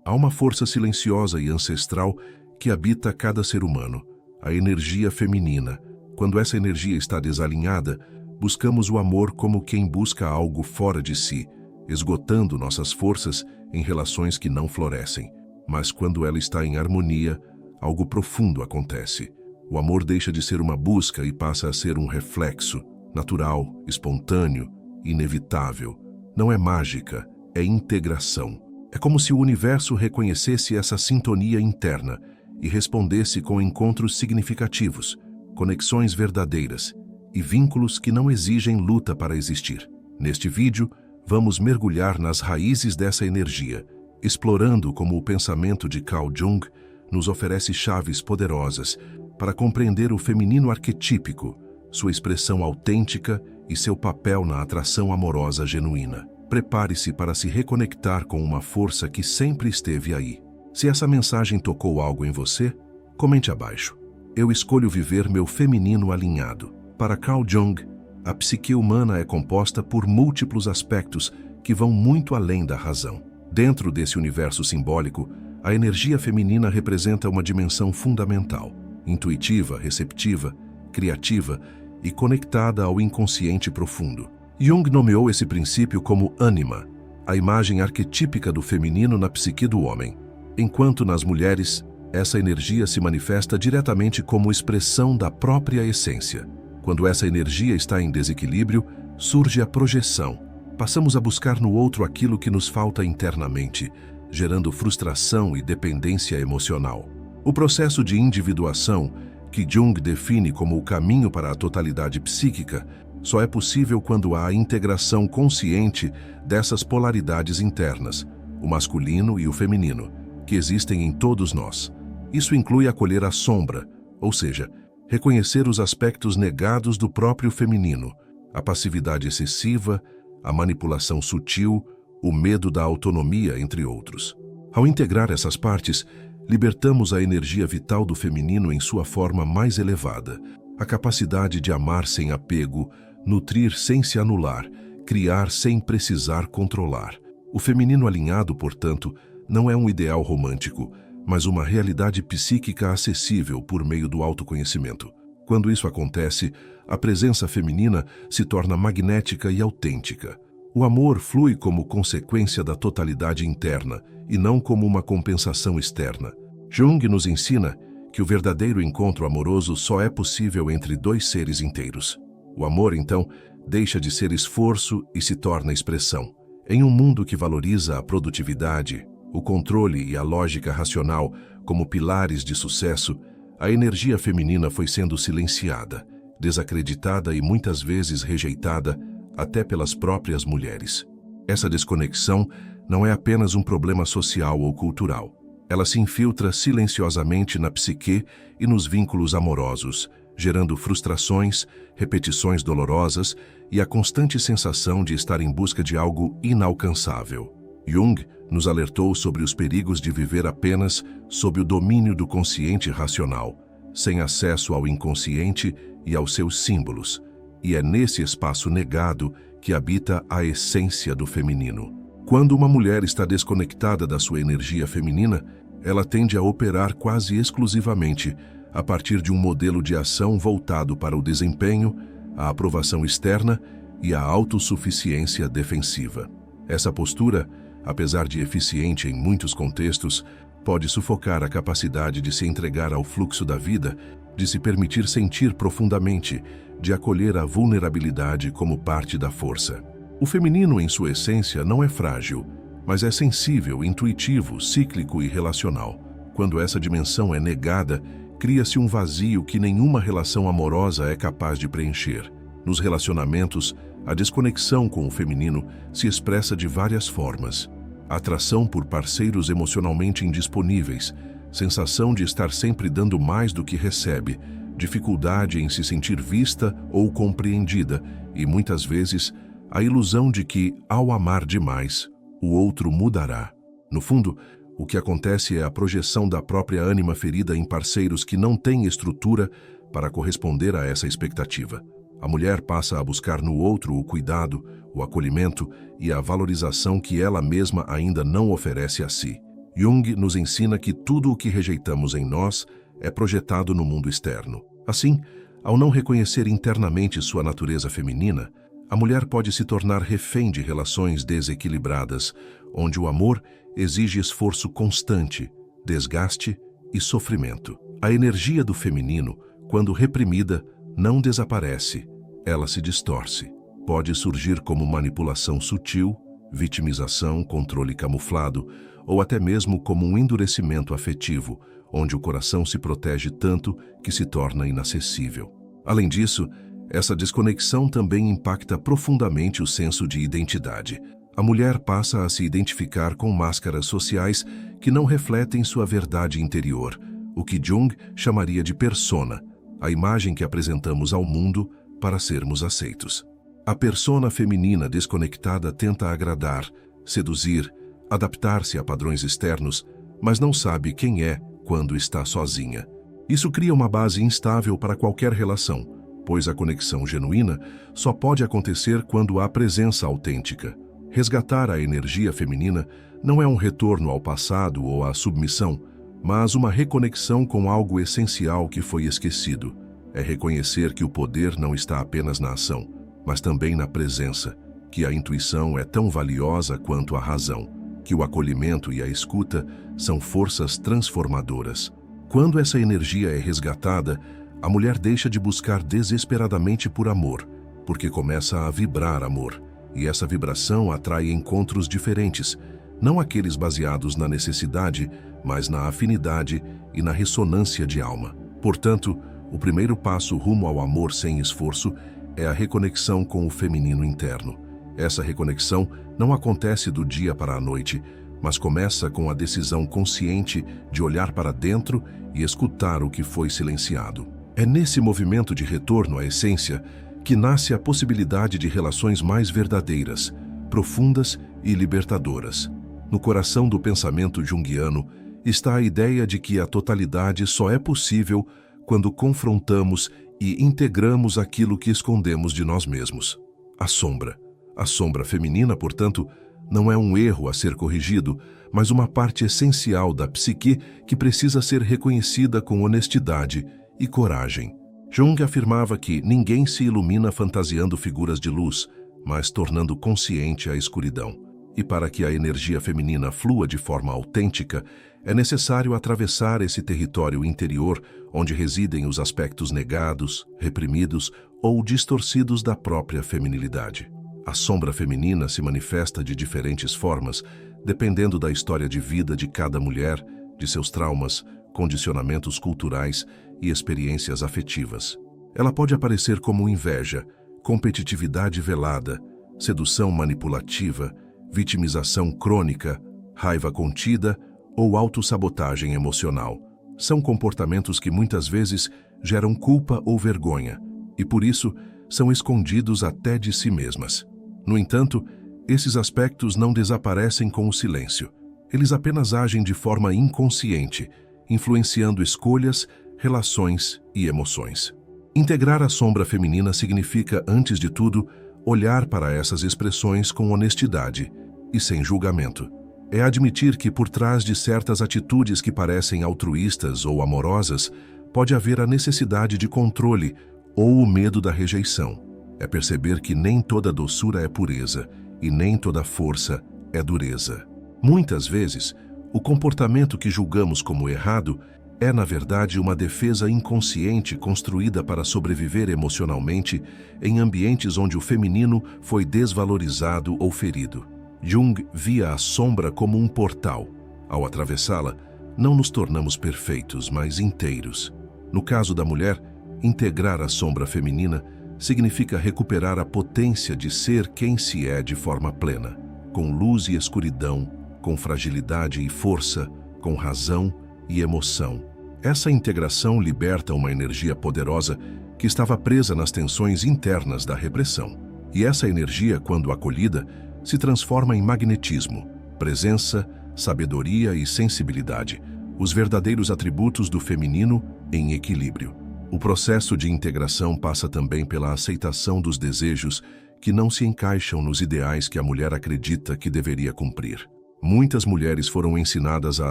Há uma força silenciosa e ancestral que habita cada ser humano, a energia feminina. Quando essa energia está desalinhada, buscamos o amor como quem busca algo fora de si, esgotando nossas forças em relações que não florescem. Mas quando ela está em harmonia, algo profundo acontece. O amor deixa de ser uma busca e passa a ser um reflexo, natural, espontâneo, inevitável. Não é mágica, é integração. É como se o universo reconhecesse essa sintonia interna e respondesse com encontros significativos, conexões verdadeiras e vínculos que não exigem luta para existir. Neste vídeo, vamos mergulhar nas raízes dessa energia, explorando como o pensamento de Carl Jung nos oferece chaves poderosas para compreender o feminino arquetípico, sua expressão autêntica e seu papel na atração amorosa genuína. Prepare-se para se reconectar com uma força que sempre esteve aí. Se essa mensagem tocou algo em você, comente abaixo. Eu escolho viver meu feminino alinhado. Para Carl Jung, a psique humana é composta por múltiplos aspectos que vão muito além da razão. Dentro desse universo simbólico, a energia feminina representa uma dimensão fundamental, intuitiva, receptiva, criativa e conectada ao inconsciente profundo. Jung nomeou esse princípio como ânima, a imagem arquetípica do feminino na psique do homem, enquanto nas mulheres, essa energia se manifesta diretamente como expressão da própria essência. Quando essa energia está em desequilíbrio, surge a projeção. Passamos a buscar no outro aquilo que nos falta internamente, gerando frustração e dependência emocional. O processo de individuação, que Jung define como o caminho para a totalidade psíquica, só é possível quando há a integração consciente dessas polaridades internas, o masculino e o feminino, que existem em todos nós. Isso inclui acolher a sombra, ou seja, reconhecer os aspectos negados do próprio feminino, a passividade excessiva, a manipulação sutil, o medo da autonomia, entre outros. Ao integrar essas partes, libertamos a energia vital do feminino em sua forma mais elevada, a capacidade de amar sem apego, nutrir sem se anular, criar sem precisar controlar. O feminino alinhado, portanto, não é um ideal romântico, mas uma realidade psíquica acessível por meio do autoconhecimento. Quando isso acontece, a presença feminina se torna magnética e autêntica. O amor flui como consequência da totalidade interna e não como uma compensação externa. Jung nos ensina que o verdadeiro encontro amoroso só é possível entre dois seres inteiros. O amor, então, deixa de ser esforço e se torna expressão. Em um mundo que valoriza a produtividade, o controle e a lógica racional como pilares de sucesso, a energia feminina foi sendo silenciada, desacreditada e muitas vezes rejeitada até pelas próprias mulheres. Essa desconexão não é apenas um problema social ou cultural. Ela se infiltra silenciosamente na psique e nos vínculos amorosos, gerando frustrações, repetições dolorosas e a constante sensação de estar em busca de algo inalcançável. Jung nos alertou sobre os perigos de viver apenas sob o domínio do consciente racional, sem acesso ao inconsciente e aos seus símbolos, e é nesse espaço negado que habita a essência do feminino. Quando uma mulher está desconectada da sua energia feminina, ela tende a operar quase exclusivamente a partir de um modelo de ação voltado para o desempenho, a aprovação externa e a autossuficiência defensiva. Essa postura, apesar de eficiente em muitos contextos, pode sufocar a capacidade de se entregar ao fluxo da vida, de se permitir sentir profundamente, de acolher a vulnerabilidade como parte da força. O feminino, em sua essência, não é frágil, mas é sensível, intuitivo, cíclico e relacional. Quando essa dimensão é negada, cria-se um vazio que nenhuma relação amorosa é capaz de preencher. Nos relacionamentos, a desconexão com o feminino se expressa de várias formas. Atração por parceiros emocionalmente indisponíveis, sensação de estar sempre dando mais do que recebe, dificuldade em se sentir vista ou compreendida e, muitas vezes, a ilusão de que, ao amar demais, o outro mudará. No fundo, o que acontece é a projeção da própria ânima ferida em parceiros que não têm estrutura para corresponder a essa expectativa. A mulher passa a buscar no outro o cuidado, o acolhimento e a valorização que ela mesma ainda não oferece a si. Jung nos ensina que tudo o que rejeitamos em nós é projetado no mundo externo. Assim, ao não reconhecer internamente sua natureza feminina, a mulher pode se tornar refém de relações desequilibradas, onde o amor exige esforço constante, desgaste e sofrimento. A energia do feminino, quando reprimida, não desaparece, ela se distorce. Pode surgir como manipulação sutil, vitimização, controle camuflado, ou até mesmo como um endurecimento afetivo, onde o coração se protege tanto que se torna inacessível. Além disso, essa desconexão também impacta profundamente o senso de identidade. A mulher passa a se identificar com máscaras sociais que não refletem sua verdade interior, o que Jung chamaria de persona, a imagem que apresentamos ao mundo para sermos aceitos. A persona feminina desconectada tenta agradar, seduzir, adaptar-se a padrões externos, mas não sabe quem é quando está sozinha. Isso cria uma base instável para qualquer relação, pois a conexão genuína só pode acontecer quando há presença autêntica. Resgatar a energia feminina não é um retorno ao passado ou à submissão, mas uma reconexão com algo essencial que foi esquecido. É reconhecer que o poder não está apenas na ação, mas também na presença, que a intuição é tão valiosa quanto a razão, que o acolhimento e a escuta são forças transformadoras. Quando essa energia é resgatada, a mulher deixa de buscar desesperadamente por amor, porque começa a vibrar amor, e essa vibração atrai encontros diferentes, não aqueles baseados na necessidade, mas na afinidade e na ressonância de alma. Portanto, o primeiro passo rumo ao amor sem esforço é a reconexão com o feminino interno. Essa reconexão não acontece do dia para a noite, mas começa com a decisão consciente de olhar para dentro e escutar o que foi silenciado. É nesse movimento de retorno à essência que nasce a possibilidade de relações mais verdadeiras, profundas e libertadoras. No coração do pensamento junguiano está a ideia de que a totalidade só é possível quando confrontamos e integramos aquilo que escondemos de nós mesmos. A sombra. A sombra feminina, portanto, não é um erro a ser corrigido, mas uma parte essencial da psique que precisa ser reconhecida com honestidade e coragem. Jung afirmava que ninguém se ilumina fantasiando figuras de luz, mas tornando consciente a escuridão. E para que a energia feminina flua de forma autêntica, é necessário atravessar esse território interior onde residem os aspectos negados, reprimidos ou distorcidos da própria feminilidade. A sombra feminina se manifesta de diferentes formas, dependendo da história de vida de cada mulher, de seus traumas, condicionamentos culturais e experiências afetivas. Ela pode aparecer como inveja, competitividade velada, sedução manipulativa, vitimização crônica, raiva contida ou autossabotagem emocional. São comportamentos que muitas vezes geram culpa ou vergonha e, por isso, são escondidos até de si mesmas. No entanto, esses aspectos não desaparecem com o silêncio. Eles apenas agem de forma inconsciente, influenciando escolhas, relações e emoções. Integrar a sombra feminina significa, antes de tudo, olhar para essas expressões com honestidade e sem julgamento. É admitir que por trás de certas atitudes que parecem altruístas ou amorosas, pode haver a necessidade de controle ou o medo da rejeição. É perceber que nem toda doçura é pureza e nem toda força é dureza. Muitas vezes, o comportamento que julgamos como errado é, na verdade, uma defesa inconsciente construída para sobreviver emocionalmente em ambientes onde o feminino foi desvalorizado ou ferido. Jung via a sombra como um portal. Ao atravessá-la, não nos tornamos perfeitos, mas inteiros. No caso da mulher, integrar a sombra feminina significa recuperar a potência de ser quem se é de forma plena, com luz e escuridão, com fragilidade e força, com razão e emoção. Essa integração liberta uma energia poderosa que estava presa nas tensões internas da repressão. E essa energia, quando acolhida, se transforma em magnetismo, presença, sabedoria e sensibilidade, os verdadeiros atributos do feminino em equilíbrio. O processo de integração passa também pela aceitação dos desejos que não se encaixam nos ideais que a mulher acredita que deveria cumprir. Muitas mulheres foram ensinadas a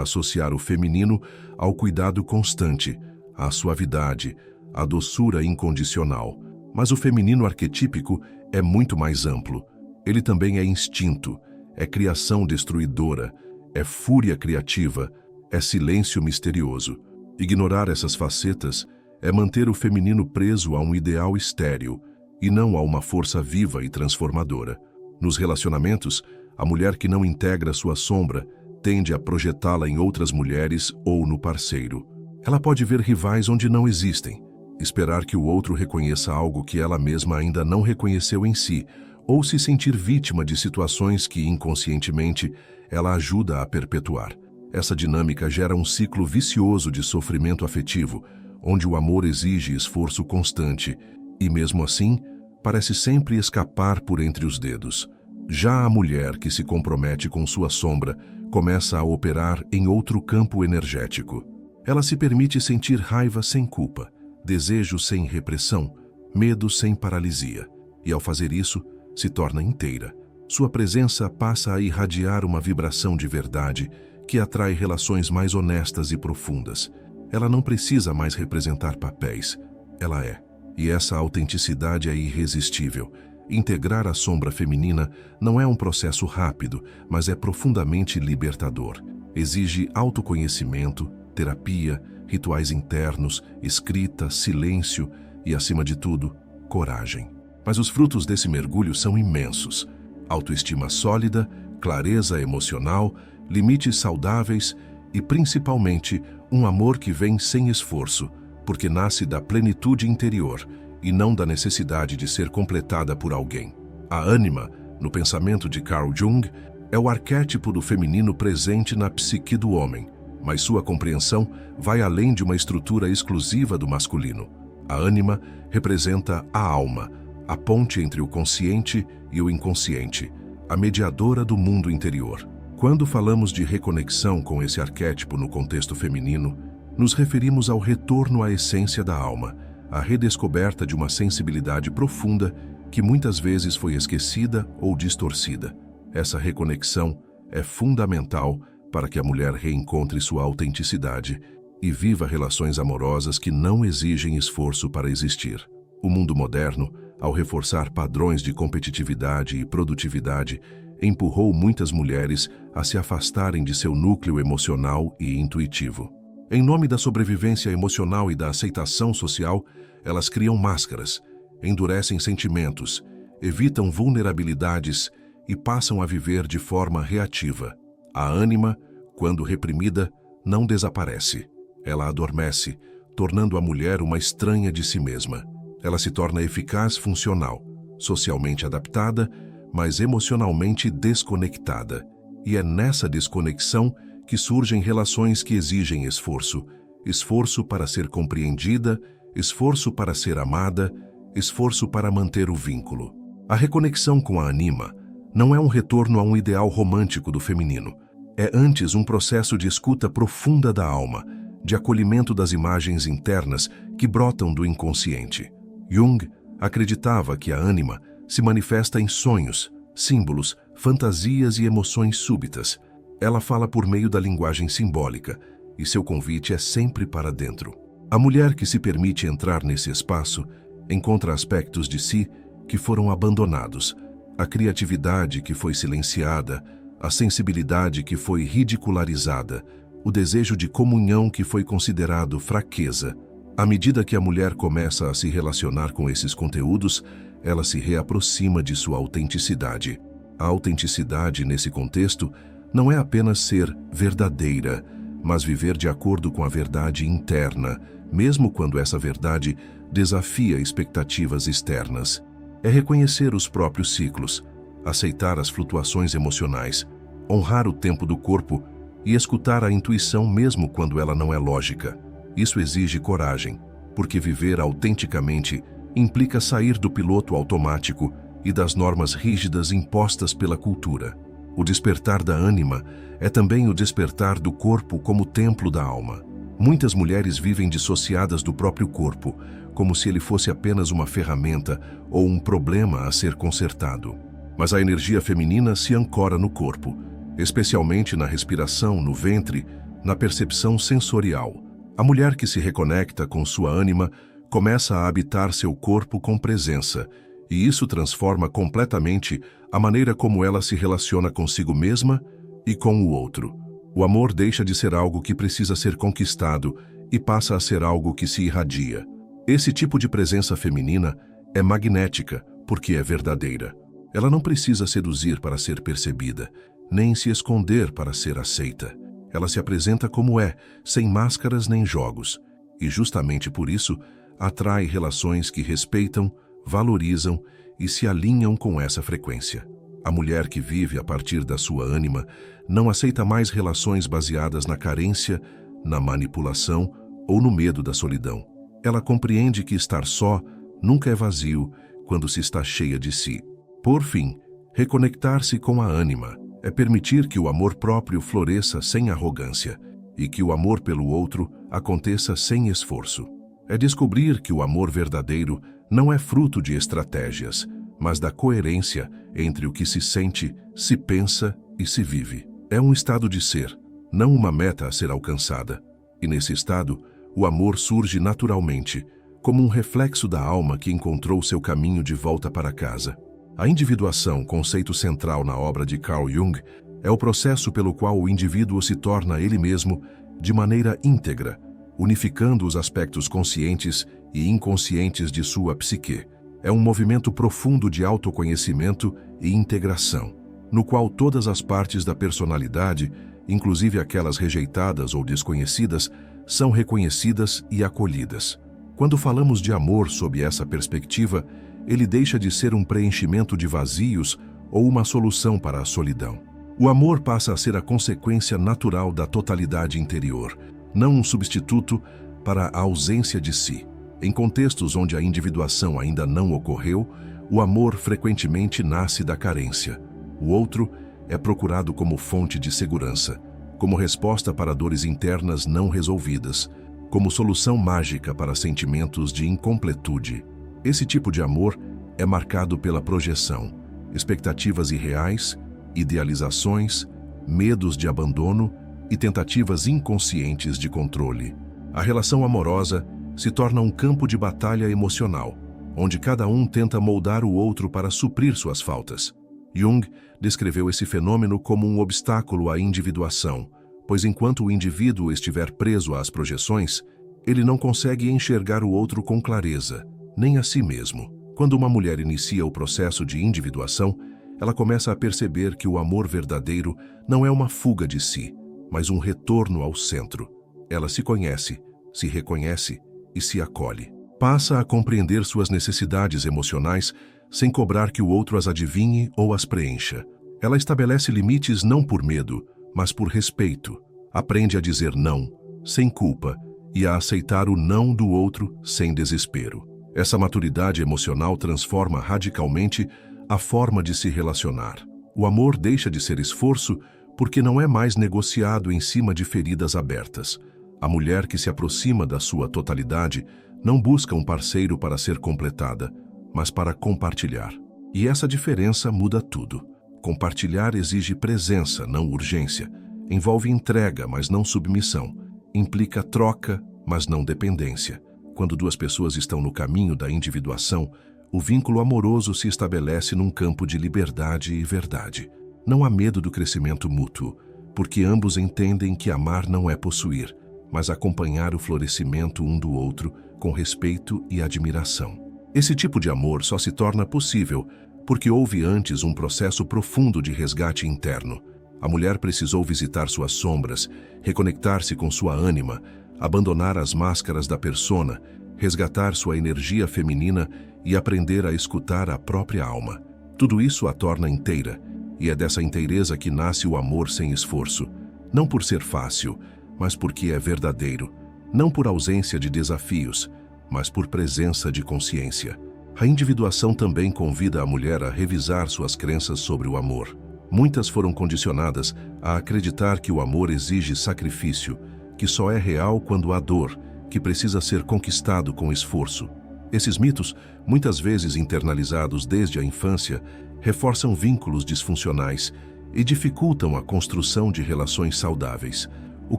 associar o feminino ao cuidado constante, à suavidade, à doçura incondicional. Mas o feminino arquetípico é muito mais amplo. Ele também é instinto, é criação destruidora, é fúria criativa, é silêncio misterioso. Ignorar essas facetas é manter o feminino preso a um ideal estéril e não a uma força viva e transformadora. Nos relacionamentos, a mulher que não integra sua sombra tende a projetá-la em outras mulheres ou no parceiro. Ela pode ver rivais onde não existem, esperar que o outro reconheça algo que ela mesma ainda não reconheceu em si, ou se sentir vítima de situações que, inconscientemente, ela ajuda a perpetuar. Essa dinâmica gera um ciclo vicioso de sofrimento afetivo, onde o amor exige esforço constante e, mesmo assim, parece sempre escapar por entre os dedos. Já a mulher que se compromete com sua sombra começa a operar em outro campo energético. Ela se permite sentir raiva sem culpa, desejo sem repressão, medo sem paralisia. E ao fazer isso, se torna inteira. Sua presença passa a irradiar uma vibração de verdade que atrai relações mais honestas e profundas. Ela não precisa mais representar papéis. Ela é. E essa autenticidade é irresistível. Integrar a sombra feminina não é um processo rápido, mas é profundamente libertador. Exige autoconhecimento, terapia, rituais internos, escrita, silêncio e, acima de tudo, coragem. Mas os frutos desse mergulho são imensos. Autoestima sólida, clareza emocional, limites saudáveis e, principalmente, um amor que vem sem esforço, porque nasce da plenitude interior e não da necessidade de ser completada por alguém. A ânima, no pensamento de Carl Jung, é o arquétipo do feminino presente na psique do homem, mas sua compreensão vai além de uma estrutura exclusiva do masculino. A ânima representa a alma, a ponte entre o consciente e o inconsciente, a mediadora do mundo interior. Quando falamos de reconexão com esse arquétipo no contexto feminino, nos referimos ao retorno à essência da alma, à redescoberta de uma sensibilidade profunda que muitas vezes foi esquecida ou distorcida. Essa reconexão é fundamental para que a mulher reencontre sua autenticidade e viva relações amorosas que não exigem esforço para existir. O mundo moderno, ao reforçar padrões de competitividade e produtividade, empurrou muitas mulheres a se afastarem de seu núcleo emocional e intuitivo. Em nome da sobrevivência emocional e da aceitação social, elas criam máscaras, endurecem sentimentos, evitam vulnerabilidades e passam a viver de forma reativa. A ânima, quando reprimida, não desaparece. Ela adormece, tornando a mulher uma estranha de si mesma. Ela se torna eficaz funcional, socialmente adaptada, mas emocionalmente desconectada. E é nessa desconexão que surgem relações que exigem esforço. Esforço para ser compreendida, esforço para ser amada, esforço para manter o vínculo. A reconexão com a anima não é um retorno a um ideal romântico do feminino. É antes um processo de escuta profunda da alma, de acolhimento das imagens internas que brotam do inconsciente. Jung acreditava que a ânima se manifesta em sonhos, símbolos, fantasias e emoções súbitas. Ela fala por meio da linguagem simbólica, e seu convite é sempre para dentro. A mulher que se permite entrar nesse espaço encontra aspectos de si que foram abandonados, a criatividade que foi silenciada, a sensibilidade que foi ridicularizada, o desejo de comunhão que foi considerado fraqueza. À medida que a mulher começa a se relacionar com esses conteúdos, ela se reaproxima de sua autenticidade. A autenticidade, nesse contexto, não é apenas ser verdadeira, mas viver de acordo com a verdade interna, mesmo quando essa verdade desafia expectativas externas. É reconhecer os próprios ciclos, aceitar as flutuações emocionais, honrar o tempo do corpo e escutar a intuição mesmo quando ela não é lógica. Isso exige coragem, porque viver autenticamente implica sair do piloto automático e das normas rígidas impostas pela cultura. O despertar da ânima é também o despertar do corpo como templo da alma. Muitas mulheres vivem dissociadas do próprio corpo, como se ele fosse apenas uma ferramenta ou um problema a ser consertado. Mas a energia feminina se ancora no corpo. especialmente na respiração, no ventre, na percepção sensorial. A mulher que se reconecta com sua ânima começa a habitar seu corpo com presença, e isso transforma completamente a maneira como ela se relaciona consigo mesma e com o outro. O amor deixa de ser algo que precisa ser conquistado e passa a ser algo que se irradia. Esse tipo de presença feminina é magnética porque é verdadeira. Ela não precisa seduzir para ser percebida, nem se esconder para ser aceita. Ela se apresenta como é, sem máscaras nem jogos, e justamente por isso atrai relações que respeitam, valorizam e se alinham com essa frequência. A mulher que vive a partir da sua ânima não aceita mais relações baseadas na carência, na manipulação ou no medo da solidão. Ela compreende que estar só nunca é vazio quando se está cheia de si. Por fim, reconectar-se com a ânima é permitir que o amor próprio floresça sem arrogância e que o amor pelo outro aconteça sem esforço. É descobrir que o amor verdadeiro não é fruto de estratégias, mas da coerência entre o que se sente, se pensa e se vive. É um estado de ser, não uma meta a ser alcançada. E nesse estado, o amor surge naturalmente, como um reflexo da alma que encontrou seu caminho de volta para casa. A individuação, conceito central na obra de Carl Jung, é o processo pelo qual o indivíduo se torna ele mesmo de maneira íntegra, unificando os aspectos conscientes e inconscientes de sua psique. É um movimento profundo de autoconhecimento e integração, no qual todas as partes da personalidade, inclusive aquelas rejeitadas ou desconhecidas, são reconhecidas e acolhidas. Quando falamos de amor sob essa perspectiva, ele deixa de ser um preenchimento de vazios ou uma solução para a solidão. O amor passa a ser a consequência natural da totalidade interior, não um substituto para a ausência de si. Em contextos onde a individuação ainda não ocorreu, o amor frequentemente nasce da carência. O outro é procurado como fonte de segurança, como resposta para dores internas não resolvidas, como solução mágica para sentimentos de incompletude. Esse tipo de amor é marcado pela projeção, expectativas irreais, idealizações, medos de abandono e tentativas inconscientes de controle. A relação amorosa se torna um campo de batalha emocional, onde cada um tenta moldar o outro para suprir suas faltas. Jung descreveu esse fenômeno como um obstáculo à individuação, pois enquanto o indivíduo estiver preso às projeções, ele não consegue enxergar o outro com clareza, nem a si mesmo. Quando uma mulher inicia o processo de individuação, ela começa a perceber que o amor verdadeiro não é uma fuga de si, mas um retorno ao centro. Ela se conhece, se reconhece e se acolhe. Passa a compreender suas necessidades emocionais sem cobrar que o outro as adivinhe ou as preencha. Ela estabelece limites não por medo, mas por respeito. Aprende a dizer não, sem culpa, e a aceitar o não do outro sem desespero. Essa maturidade emocional transforma radicalmente a forma de se relacionar. O amor deixa de ser esforço porque não é mais negociado em cima de feridas abertas. A mulher que se aproxima da sua totalidade não busca um parceiro para ser completada, mas para compartilhar. E essa diferença muda tudo. Compartilhar exige presença, não urgência. Envolve entrega, mas não submissão. Implica troca, mas não dependência. Quando duas pessoas estão no caminho da individuação, o vínculo amoroso se estabelece num campo de liberdade e verdade. Não há medo do crescimento mútuo, porque ambos entendem que amar não é possuir, mas acompanhar o florescimento um do outro com respeito e admiração. Esse tipo de amor só se torna possível porque houve antes um processo profundo de resgate interno. A mulher precisou visitar suas sombras, reconectar-se com sua ânima, abandonar as máscaras da persona, resgatar sua energia feminina e aprender a escutar a própria alma. Tudo isso a torna inteira, e é dessa inteireza que nasce o amor sem esforço, não por ser fácil, mas porque é verdadeiro, não por ausência de desafios, mas por presença de consciência. A individuação também convida a mulher a revisar suas crenças sobre o amor. Muitas foram condicionadas a acreditar que o amor exige sacrifício, que só é real quando há dor, que precisa ser conquistado com esforço. Esses mitos, muitas vezes internalizados desde a infância, reforçam vínculos disfuncionais e dificultam a construção de relações saudáveis. O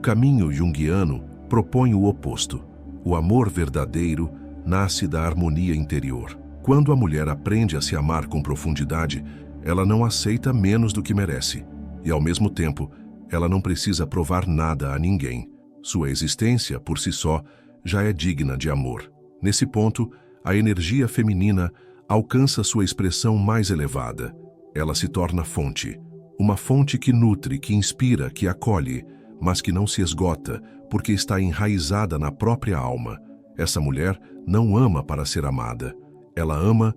caminho junguiano propõe o oposto. O amor verdadeiro nasce da harmonia interior. Quando a mulher aprende a se amar com profundidade, ela não aceita menos do que merece. E, ao mesmo tempo, ela não precisa provar nada a ninguém. Sua existência, por si só, já é digna de amor. Nesse ponto, a energia feminina alcança sua expressão mais elevada. Ela se torna fonte. Uma fonte que nutre, que inspira, que acolhe, mas que não se esgota, porque está enraizada na própria alma. Essa mulher não ama para ser amada. Ela ama,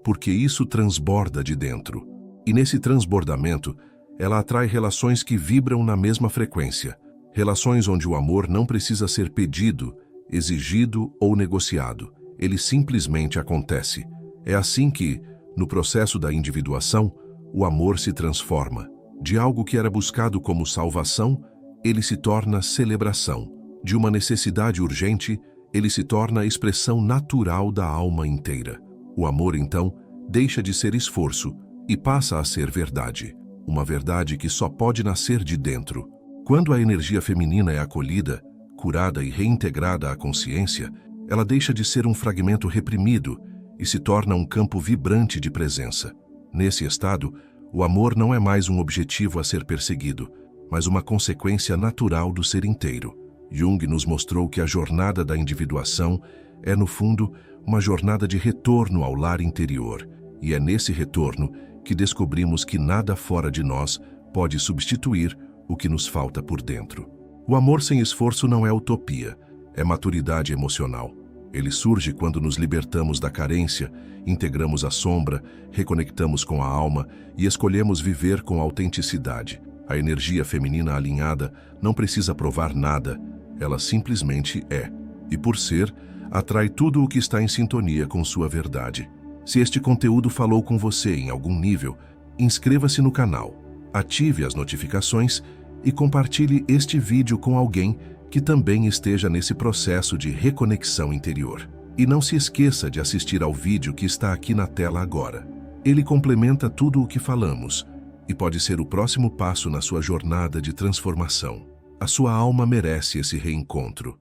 porque isso transborda de dentro. E nesse transbordamento, ela atrai relações que vibram na mesma frequência. Relações onde o amor não precisa ser pedido, exigido ou negociado. Ele simplesmente acontece. É assim que, no processo da individuação, o amor se transforma. De algo que era buscado como salvação, ele se torna celebração. De uma necessidade urgente, ele se torna a expressão natural da alma inteira. O amor, então, deixa de ser esforço e passa a ser verdade. Uma verdade que só pode nascer de dentro. Quando a energia feminina é acolhida, curada e reintegrada à consciência, ela deixa de ser um fragmento reprimido e se torna um campo vibrante de presença. Nesse estado, o amor não é mais um objetivo a ser perseguido, mas uma consequência natural do ser inteiro. Jung nos mostrou que a jornada da individuação é, no fundo, uma jornada de retorno ao lar interior, e é nesse retorno que descobrimos que nada fora de nós pode substituir o que nos falta por dentro. O amor sem esforço não é utopia, é maturidade emocional. Ele surge quando nos libertamos da carência, integramos a sombra, reconectamos com a alma e escolhemos viver com autenticidade. A energia feminina alinhada não precisa provar nada, ela simplesmente é. E por ser, atrai tudo o que está em sintonia com sua verdade. Se este conteúdo falou com você em algum nível, inscreva-se no canal, ative as notificações e compartilhe este vídeo com alguém que também esteja nesse processo de reconexão interior. E não se esqueça de assistir ao vídeo que está aqui na tela agora. Ele complementa tudo o que falamos e pode ser o próximo passo na sua jornada de transformação. A sua alma merece esse reencontro.